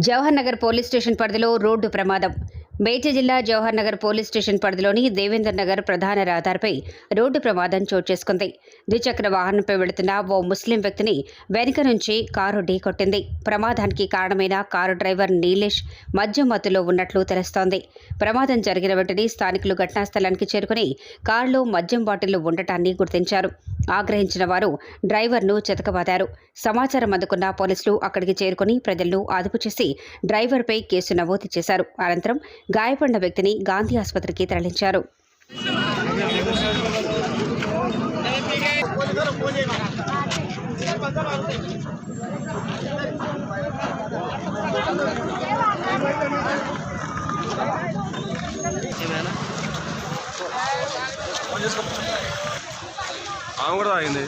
Jawahar Nagar police station పరిధిలో road ప్రమాదం. మేడ్చల్ జిల్లా జవహర్ నగర్ పోలీస్ స్టేషన్ పరిధిలోని దేవేందర్ నగర్ ప్రధాన రహదారిపై రోడ్డు ప్రమాదం చోటు చేసుకుంది. ద్విచక్ర వాహనంపై వెళుతున్న ఓ ముస్లిం వ్యక్తిని వెనుక నుంచి కారు ఢీకొట్టింది. ప్రమాదానికి కారణమైన కారు డ్రైవర్ నీలేష్ మద్యం మత్తులో ఉన్నట్లు తెలుస్తోంది. ప్రమాదం జరిగిన వెంటనే స్థానికులు ఘటనా స్థలానికి చేరుకుని కారులో మద్యం బాటిళ్లు ఉండటాన్ని గుర్తించారు. ఆగ్రహించిన వారు డ్రైవర్ను చితకబాదారు. సమాచారం అందుకున్న పోలీసులు అక్కడికి చేరుకుని ప్రజలను అదుపు చేసి డ్రైవర్పై కేసు నమోదు చేశారు. అనంతరం గాయపడిన వ్యక్తిని గాంధీ ఆసుపత్రికి తరలించారు. కూడా తాగింది.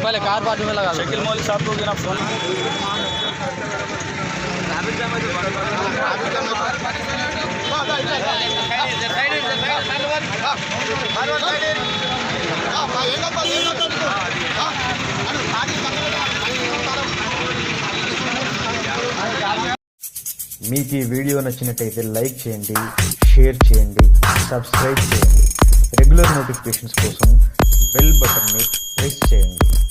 पहले कार पार्टी में लगा शकील मौली साहब को गिना फोन మీకు ఈ వీడియో నచ్చినట్టయితే లైక్ చేయండి, షేర్ చేయండి, సబ్స్క్రైబ్ చేయండి. రెగ్యులర్ నోటిఫికేషన్స్ కోసం బెల్ బటన్ని ప్రెస్ చేయండి.